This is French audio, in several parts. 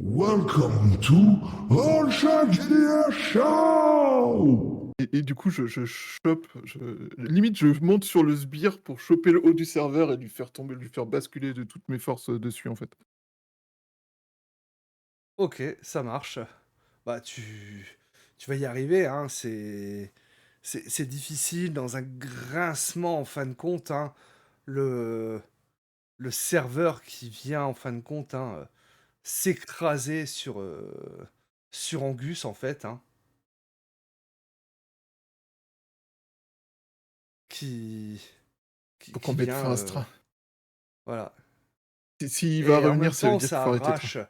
Welcome to All Shark GDR Show! Et du coup, je chope, limite, je monte sur le sbire pour choper le haut du serveur et lui faire tomber, lui faire basculer de toutes mes forces, dessus, en fait. OK, ça marche. Bah, tu vas y arriver, hein, c'est difficile dans un grincement en fin de compte, hein. Le le serveur qui vient en fin de compte, hein, s'écraser sur Angus en fait, hein, qui Faut qu'on qui mette vient, fin à ce train. voilà. S'il va Et en revenir, même ça veut temps, dire qu'il faut arrêter le train.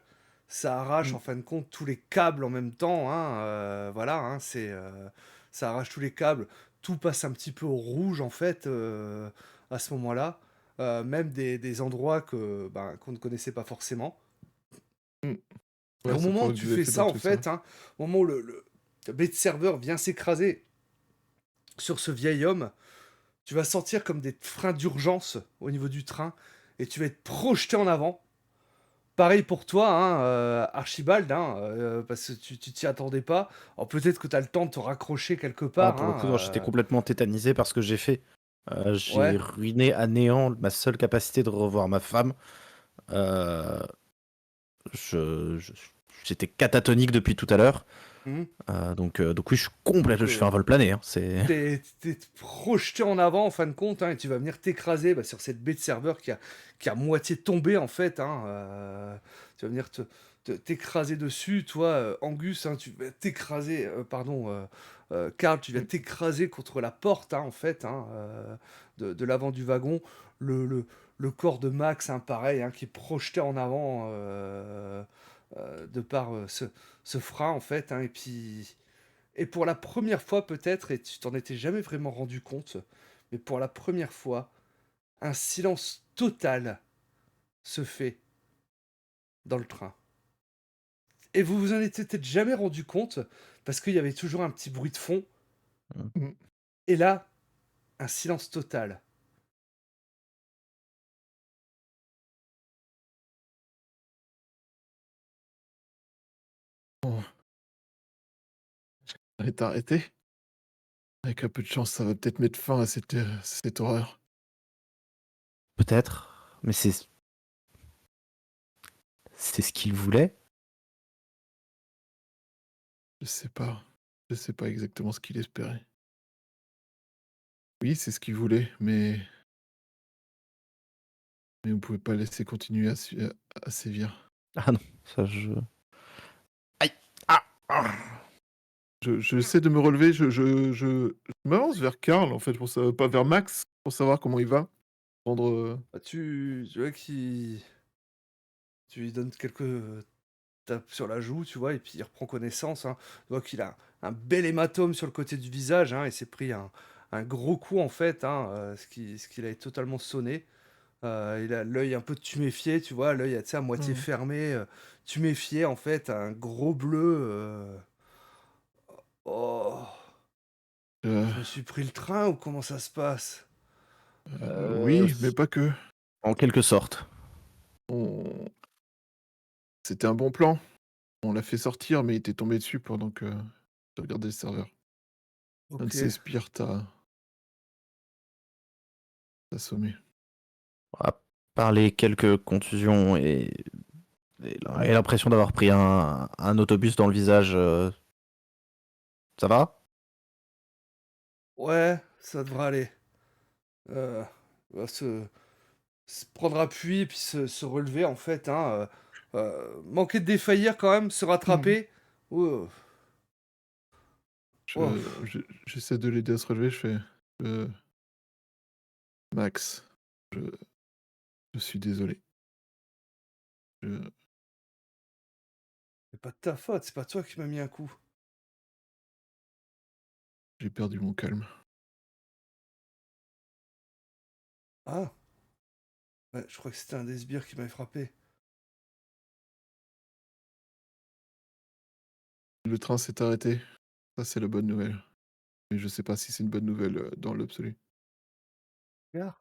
ça arrache Mmh. en fin de compte tous les câbles en même temps, hein, voilà, hein, ça arrache tous les câbles. Tout passe un petit peu au rouge en fait, à ce moment-là, même des endroits qu'on ne connaissait pas forcément. Mmh. Et Ouais, au ça moment où provoque tu des fais effets dans ça, en tous les fait, sens. hein, au moment où le bête serveur vient s'écraser sur ce vieil homme, tu vas sentir comme des freins d'urgence au niveau du train et tu vas être projeté en avant. Pareil pour toi, hein, Archibald, hein, parce que tu t'y attendais pas. Alors peut-être que tu as le temps de te raccrocher quelque Ah, part, pour le coup, non, j'étais hein, complètement tétanisé par ce que j'ai fait. J'ai ouais. ruiné à néant ma seule capacité de revoir ma femme. Heu, je j'étais catatonique depuis tout à l'heure. Mmh. Donc oui, je fais un Tu vol plané, hein, c'est es projeté en avant en fin de compte, hein, et tu vas venir t'écraser, bah, sur cette baie de serveur qui a moitié tombé en fait, hein, tu vas venir t'écraser dessus. Toi, Angus, hein, tu vas t'écraser, pardon, Karl, tu vas Mmh. t'écraser contre la porte, hein, en fait, hein, de l'avant du wagon. Le corps de Max, hein, pareil, hein, qui est projeté en avant, de par, ce frein en fait, hein, et pour la première fois peut-être, et tu t'en étais jamais vraiment rendu compte, mais pour la première fois, un silence total se fait dans le train. Et vous vous en étiez peut-être jamais rendu compte, parce qu'il y avait toujours un petit bruit de fond, mmh. Mmh. et là, un silence total. Oh, elle est arrêtée. Avec un peu de chance, ça va peut-être mettre fin à cette horreur. Peut-être, mais c'est ce qu'il voulait. Je sais pas. Je sais pas exactement ce qu'il espérait. Oui, c'est ce qu'il voulait, mais on pouvait pas laisser continuer à sévir. Ah non, ça je aïe! Ah! Ah! J'essaie de me relever, je m'avance vers Karl, en fait, pour sa pas vers Max, pour savoir comment il va. Prendre, Bah, tu vois qu'il tu lui donnes quelques, tapes sur la joue, tu vois? Et puis il reprend connaissance, hein. Tu vois qu'il a un bel hématome sur le côté du visage, hein. Il s'est pris un gros coup en fait, hein, ce qui l'a totalement sonné. Il a l'œil un peu tuméfié, tu vois? L'œil, tu sais, à moitié mmh, fermé, tuméfié en fait, un gros bleu, «Oh, heu je me suis pris le train ou comment ça se passe?» oui, mais pas que. En quelque sorte. On C'était un bon plan. On l'a fait sortir, mais il était tombé dessus pendant que je regardais le serveur. Un de ses OK. sbires t'a assommé. À part les quelques contusions et l'impression d'avoir pris un autobus dans le visage, ça va? Ouais, ça devrait aller. Va se prendre appui et puis se relever en fait, hein, manquer de défaillir quand même, se Mmh. rattraper. Oh, oh, J'essaie de l'aider à se relever, je fais: «Heu, Max, je je suis désolé. Je c'est pas de ta faute, c'est pas toi qui m'as mis un coup. j'ai perdu mon calme». Ah, ouais, je crois que c'était un des sbires qui m'avait frappé. Le train s'est arrêté. Ça, c'est la bonne nouvelle. Mais je sais pas si c'est une bonne nouvelle, dans l'absolu. Regarde.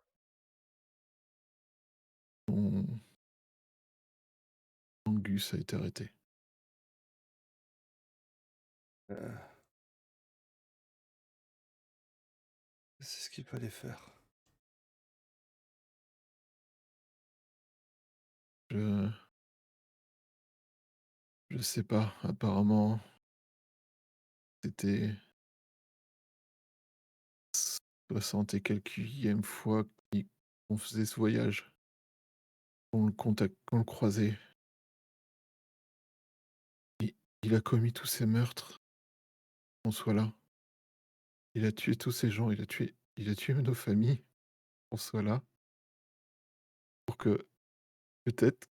Mon Angus a été arrêté. Euh, c'est ce qu'il fallait faire. Je je sais pas, apparemment, c'était 60 et quelquième fois qu'on faisait ce voyage, qu'on le croisait. I il a commis tous ces meurtres, qu'on soit là. Il a tué tous ces gens, il a tué nos familles, qu'on soit là, pour que, peut-être,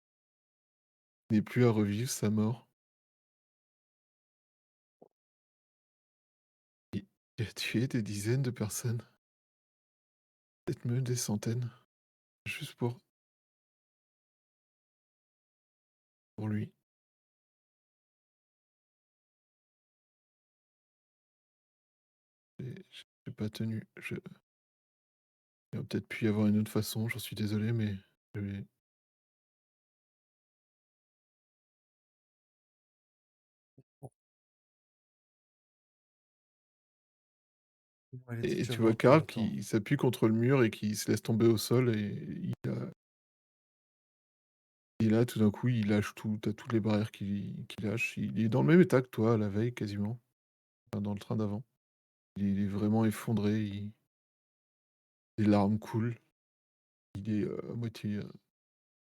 il n'ait plus à revivre sa mort. Il il a tué des dizaines de personnes, peut-être même des centaines, juste pour lui. J'ai pas tenu. Il aurait peut-être pu y avoir une autre façon, j'en suis désolé, mais j'ai Elle était et déjà tu vois morte depuis Karl longtemps. qui s'appuie contre le mur et qui se laisse tomber au sol et là, tout d'un coup, il lâche tout. Tu toutes les barrières qu'il lâche. Il est dans le même état que toi, la veille, quasiment, enfin, dans le train d'avant. Il est vraiment effondré, les larmes coulent. Il est, à moitié,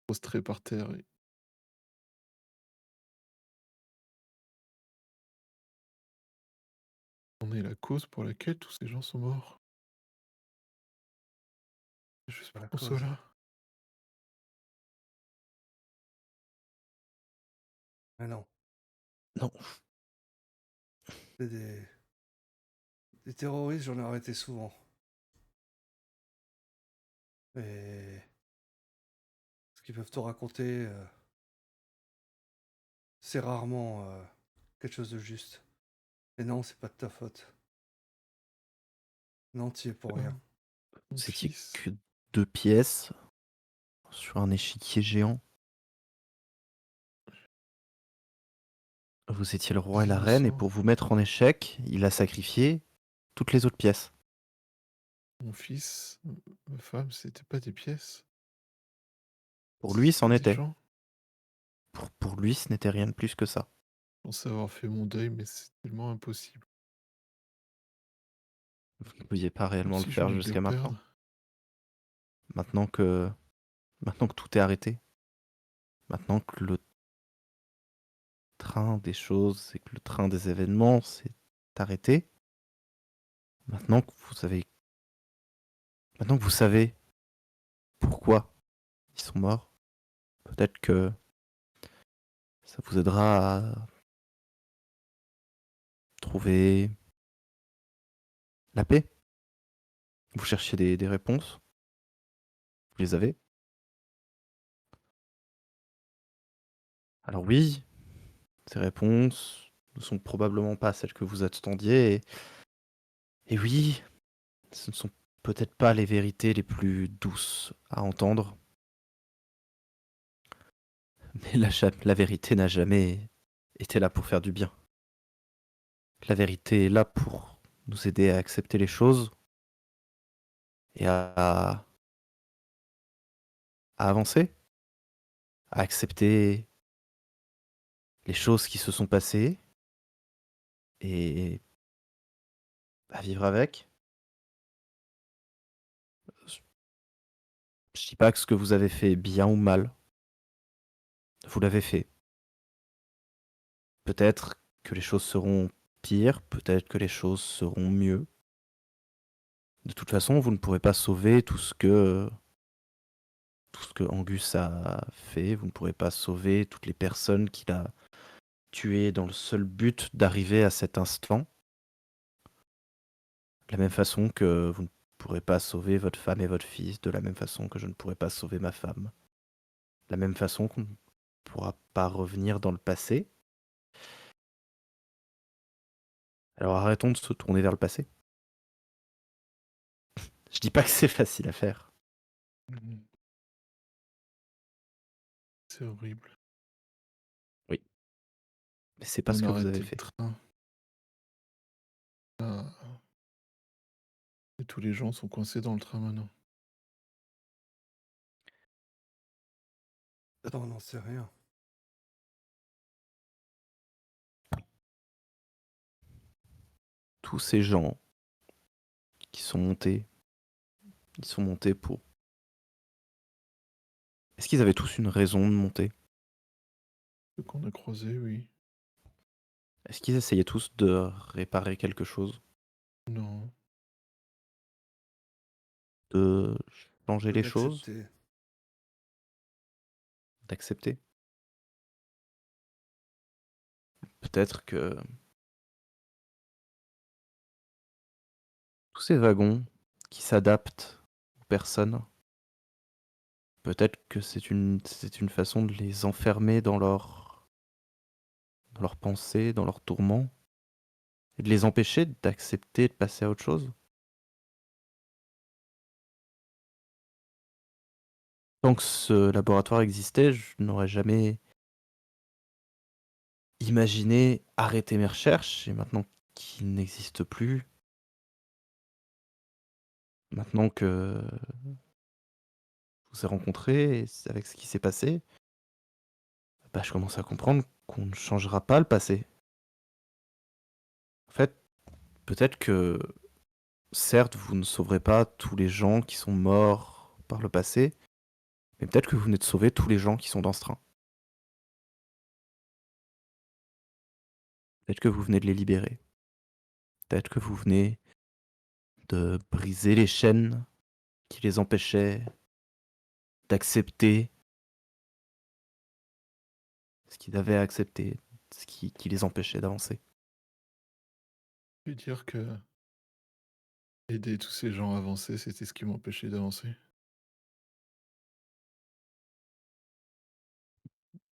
prostré par terre et on est la cause pour laquelle tous ces gens sont morts. Juste Pas pour la qu'on soit cause. là. Mais non. Non, C'est des terroristes, j'en ai arrêté souvent. Et ce qu'ils peuvent te raconter, c'est rarement quelque chose de juste. Et non, c'est pas de ta faute. Non, t'y es pour Ah, rien. mon vous étiez fils. que 2 pièces sur un échiquier géant. Vous étiez le roi et Des la reine, et innocents. pour vous mettre en échec, il a sacrifié toutes les autres pièces. Mon fils, ma femme, c'était pas des pièces, Pour lui, c'en c'était des était. gens. Pour lui, ce n'était rien de plus que ça. Je pensais avoir fait mon deuil, mais c'est tellement impossible. Vous ne pouviez pas Comme réellement le si je faire venais de les jusqu'à maintenant. perdre. Maintenant que, maintenant que tout est arrêté, maintenant que le train des choses et que le train des événements s'est arrêté, maintenant que maintenant que vous savez pourquoi ils sont morts, peut-être que ça vous aidera à trouver la paix. Vous cherchiez des réponses, vous les avez. Alors oui, ces réponses ne sont probablement pas celles que vous attendiez, et oui, ce ne sont peut-être pas les vérités les plus douces à entendre, mais la vérité n'a jamais été là pour faire du bien. La vérité est là pour nous aider à accepter les choses et à avancer, à accepter les choses qui se sont passées et à vivre avec. Je dis pas que ce que vous avez fait est bien ou mal, vous l'avez fait. Peut-être que les choses seront pires, peut-être que les choses seront mieux. De toute façon, vous ne pourrez pas sauver tout ce que Angus a fait, vous ne pourrez pas sauver toutes les personnes qu'il a tuées dans le seul but d'arriver à cet instant. De la même façon que vous ne pourrez pas sauver votre femme et votre fils, de la même façon que je ne pourrai pas sauver ma femme. De la même façon qu'on ne pourra pas revenir dans le passé. Alors arrêtons de se tourner vers le passé. Je dis pas que c'est facile à faire. Mhm. C'est horrible. Oui. Mais c'est pas ce On a que vous arrêté avez le fait. train. Ah, et tous les gens sont coincés dans le train maintenant. On n'en sait rien. Tous ces gens qui sont montés, ils sont montés pour... Est-ce qu'ils avaient tous une raison de monter? Ceux qu'on a croisés, oui. Est-ce qu'ils essayaient tous de réparer quelque chose? Non. De changer les choses? D'accepter. D'accepter? Peut-être que tous ces wagons qui s'adaptent aux personnes, peut-être que c'est une façon de les enfermer dans leurs pensées, dans leurs tourments, et de les empêcher d'accepter de passer à autre chose. Tant que ce laboratoire existait, je n'aurais jamais imaginé arrêter mes recherches, et maintenant qu'il n'existe plus, maintenant que je vous ai rencontré, et avec ce qui s'est passé, bah, je commence à comprendre qu'on ne changera pas le passé. En fait, peut-être que, certes, vous ne sauverez pas tous les gens qui sont morts par le passé, mais peut-être que vous venez de sauver tous les gens qui sont dans ce train. Peut-être que vous venez de les libérer. Peut-être que vous venez de briser les chaînes qui les empêchaient d'accepter ce qu'ils avaient à accepter, ce qui les empêchait d'avancer. Je veux dire que aider tous ces gens à avancer, c'était ce qui m'empêchait d'avancer.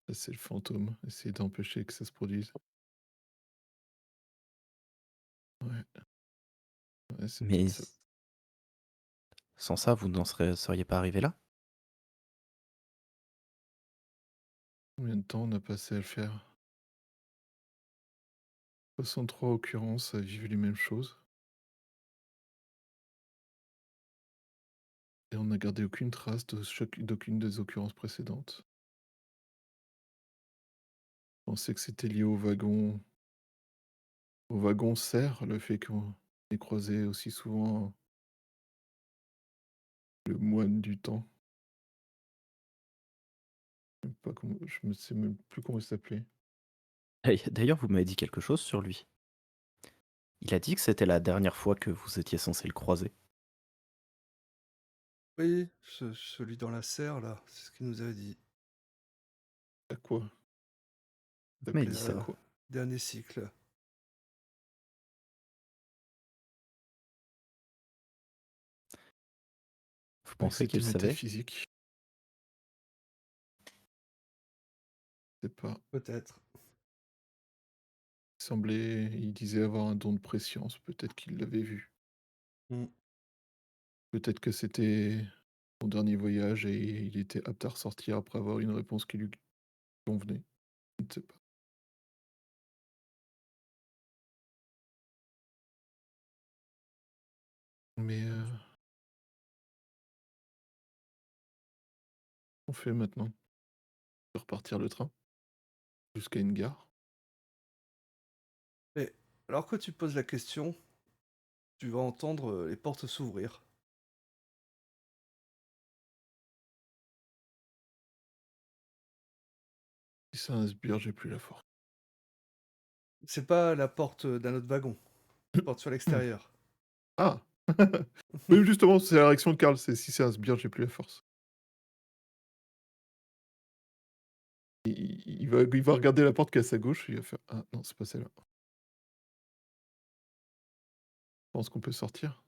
Ça, c'est le fantôme, essayer d'empêcher que ça se produise. Ouais, ouais, c'est peut-être Mais ça. sans ça, vous seriez pas arrivé là? Combien de temps on a passé à le faire? 63 occurrences à vivre les mêmes choses. Et on n'a gardé aucune trace d'aucune des occurrences précédentes. Je pensais que c'était lié au wagon serre, le fait qu'on ait croisé aussi souvent le moine du temps. Pas comment, je ne sais même plus comment il s'appelait. D'ailleurs, vous m'avez dit quelque chose sur lui. Il a dit que c'était la dernière fois que vous étiez censé le croiser. Oui, celui dans la serre, là, c'est ce qu'il nous avait dit. À quoi? Vous m'avez S'appelait dit ça Euh, ça. quoi? Dernier cycle. Vous Ouais, pensez c'était qu'il savait? métaphysique. C'est pas. Peut-être. Il disait avoir un don de préscience, peut-être qu'il l'avait vu. Mm. Peut-être que c'était son dernier voyage et il était apte à ressortir après avoir une réponse qui lui convenait. Je ne sais pas. Mais on fait maintenant? De repartir le train jusqu'à une gare? Mais alors que tu poses la question, tu vas entendre les portes s'ouvrir. Si c'est un sbire, j'ai plus la force. C'est pas la porte d'un autre wagon, porte sur l'extérieur. Ah! Oui, justement, c'est la réaction de Karl, c'est si c'est un sbire, j'ai plus la force. Il va regarder la porte qui est à sa gauche, il va faire: «Ah non, c'est pas celle-là. Je pense qu'on peut sortir».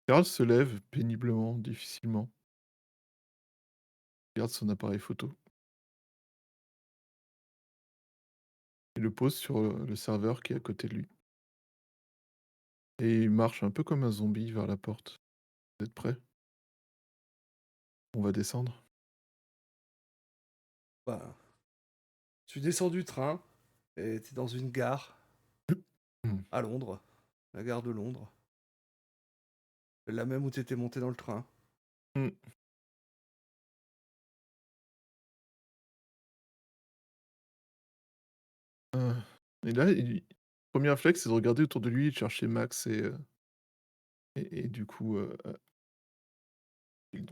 Karl se lève péniblement, difficilement, regarde son appareil photo et le pose sur, le serveur qui est à côté de lui et il marche un peu comme un zombie vers la porte. Vous êtes prêts? On va descendre? Bah, Tu descends du train et t'es dans une gare Mmh. à Londres, la gare de Londres, la même où t'étais monté dans le train. Mmh. Heu et là, il 1er réflexe, c'est de regarder autour de lui et de chercher Max et du coup, il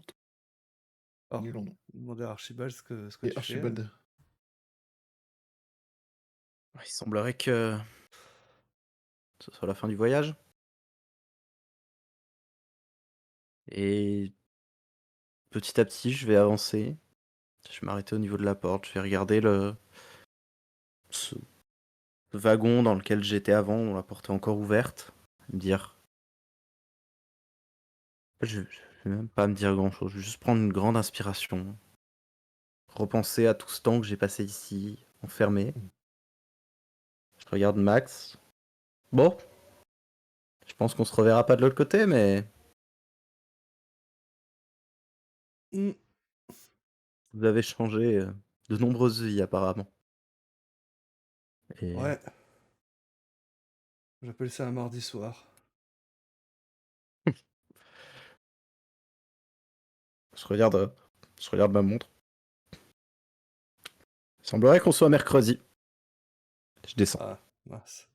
Alors, nul en nom demander à Archibald ce que et tu fais. Archibald. Il semblerait que ce soit la fin du voyage. Et petit à petit, je vais avancer. Je vais m'arrêter au niveau de la porte. Je vais regarder ce wagon dans lequel j'étais avant, dont la porte est encore ouverte. Me dire. Je vais même pas me dire grand-chose. Je vais juste prendre une grande inspiration. Repenser à tout ce temps que j'ai passé ici, enfermé. Mmh. Je regarde Max. Bon, je pense qu'on se reverra pas de l'autre côté, mais Hmm, vous avez changé de nombreuses vies apparemment. Et ouais, j'appelle ça un mardi soir. je regarde, euh, je regarde ma montre. Il semblerait qu'on soit mercredi. Je descends. Ah, mince.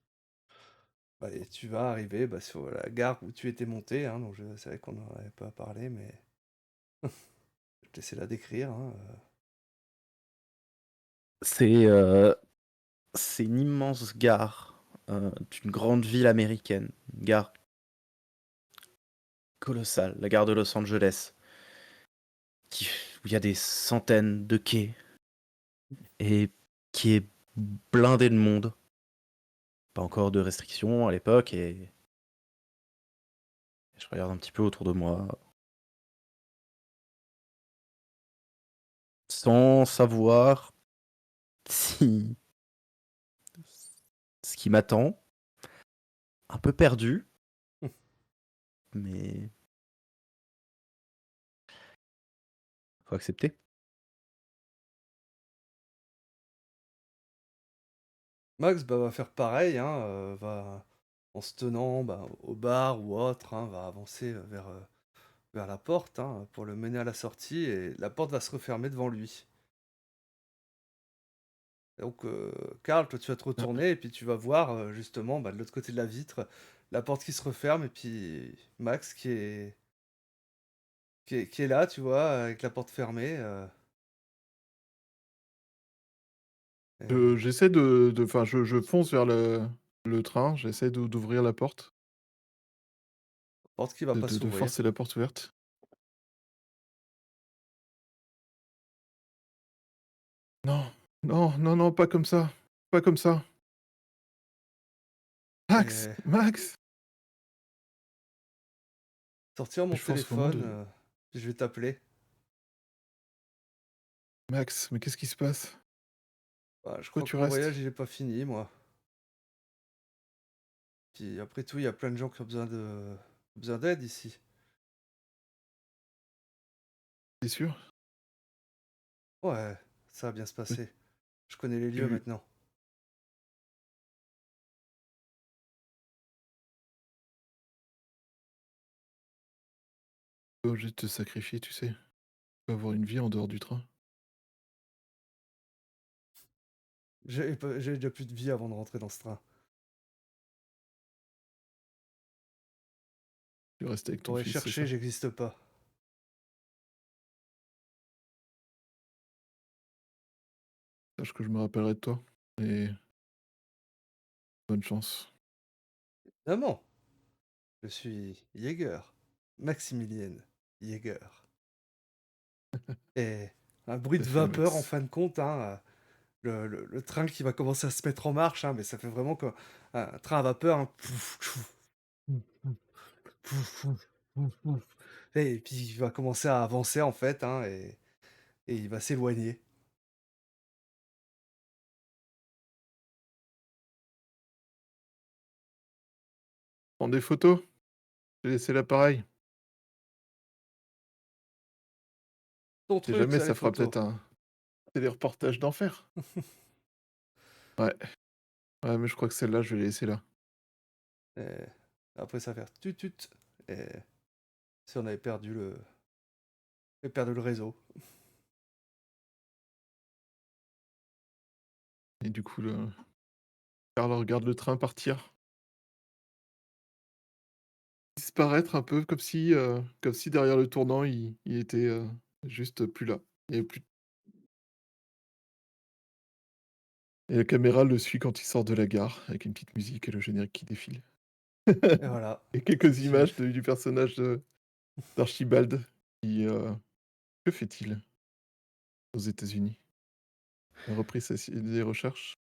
Bah, et tu vas arriver sur la gare où tu étais monté, hein, donc c'est vrai qu'on n'en avait pas parlé, mais je vais te laisser la décrire, hein. C'est c'est une immense gare d'une grande ville américaine. Une gare colossale, la gare de Los Angeles, où il y a des centaines de quais et qui est blindée de monde. Pas encore de restrictions à l'époque et je regarde un petit peu autour de moi sans savoir si ce qui m'attend, un peu perdu, mais faut accepter. Max va faire pareil, hein, va, en se tenant au bar ou autre, hein, va avancer vers la porte, hein, pour le mener à la sortie, et la porte va se refermer devant lui. Donc, Karl, toi, tu vas te Ah, retourner et puis tu vas voir justement de l'autre côté de la vitre la porte qui se referme et puis Max qui est là, tu vois, avec la porte fermée. Et j'essaie de enfin, je fonce vers le train, j'essaie d'ouvrir la porte, porte qui va pas de s'ouvrir. forcer la porte ouverte. Non, non, non, non, pas comme ça, pas comme ça. Max! Et Max! sortir mon Je pense vraiment téléphone, de puis je vais t'appeler. Max, mais qu'est-ce qui se passe? Bah, je Pourquoi crois tu que mon restes? voyage il est pas fini, moi. Puis après tout, il y a plein de gens qui ont besoin d'aide ici. Tu sûr? Ouais, ça va bien se Mais passer. Je connais les lieux tu maintenant. es obligé de te sacrifier, tu sais? Tu peux avoir une vie en dehors du train. J'ai déjà plus de vie avant de rentrer dans ce train. Tu restes avec ton T'aurais fils, c'est cherché, ça? j'existe pas. Sache que je me rappellerai de toi et bonne chance. Évidemment, je suis Jäger. Maximilien Jäger. Et un bruit Tout à de fait, vapeur en Max. fin de compte, hein, le train qui va commencer à se mettre en marche, hein, mais ça fait vraiment comme un train à vapeur, hein. Pouf, pouf, pouf, pouf, pouf, pouf. Et puis il va commencer à avancer en fait, hein, et il va s'éloigner. Prends des photos? J'ai laissé l'appareil. Ton Si truc, jamais, ça, les ça fera photos. peut-être un téléreportage d'enfer. Ouais. Ouais, mais je crois que celle-là, je vais la laisser là. Et après, ça va faire tut. Et si on avait perdu le réseau. Et du coup, Karl regarde le train partir. Disparaître un peu comme si derrière le tournant, il était, juste plus là. Il y avait plus et la caméra le suit quand il sort de la gare avec une petite musique et le générique qui défile. Et voilà. Et quelques Fini. images du personnage d'Archibald qui, que fait-il aux États-Unis? Il a repris des recherches?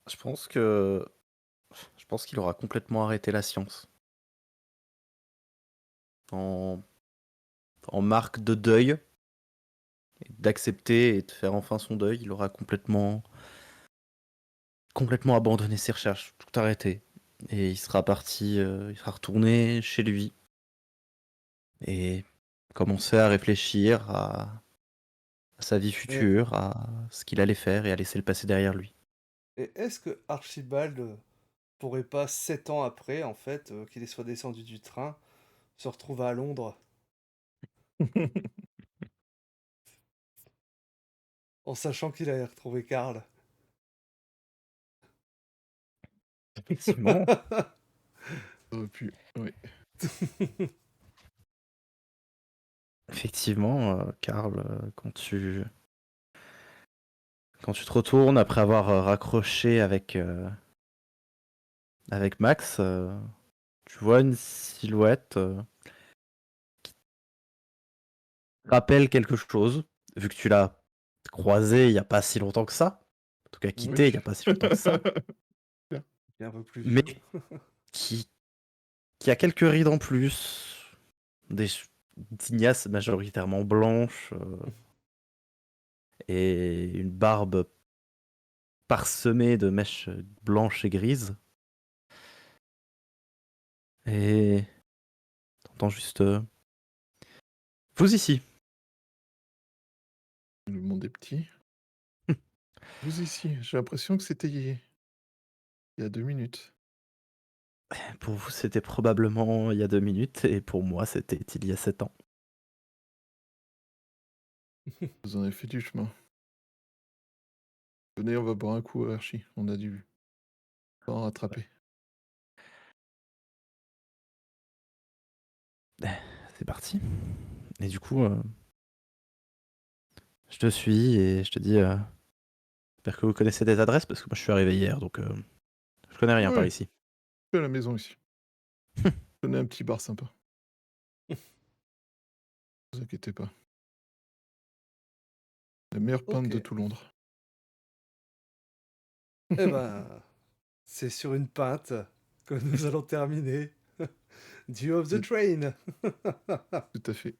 Je pense que je pense qu'il aura complètement arrêté la science. En, en marque de deuil, et d'accepter et de faire enfin son deuil, il aura complètement abandonné ses recherches, tout arrêté. Et il sera parti, il sera retourné chez lui et commencer à réfléchir à sa vie Et, future, à ce qu'il allait faire et à laisser le passé derrière lui. et est-ce que Archibald pourrait pas, 7 ans après, en fait, qu'il soit descendu du train, se retrouver à Londres en sachant qu'il allait retrouver Karl? Effectivement, Ça aurait pu, oui. effectivement, Karl, quand tu te retournes après avoir raccroché avec Max, tu vois une silhouette qui te rappelle quelque chose, vu que tu l'as croisé il n'y a pas si longtemps que ça. En tout cas, Hmm. quitté il n'y a pas si longtemps que ça. Clair. Il est un peu plus Mais vieux. qui, qui a quelques rides en plus, des tignasse majoritairement blanches et une barbe parsemée de mèches blanches et grises. Et t'entends juste vous ici. Le monde est petit. Vous ici, j'ai l'impression que c'était il y a 2 minutes. Pour vous, c'était probablement il y a 2 minutes, et pour moi, c'était il y a 7 ans. Vous en avez fait du chemin. Venez, on va boire un coup, Archie, on a du temps à rattraper. C'est parti. Et du coup, je te suis et je te dis, j'espère que vous connaissez des adresses, parce que moi je suis arrivé hier, donc je connais rien par Ouais, ici. je suis à la maison ici. Je connais un petit bar sympa. Ne vous inquiétez pas. La meilleure pinte Ok. de tout Londres. Eh ben, c'est sur une pinte que nous allons terminer. Dew of the C'est Train. tout à fait.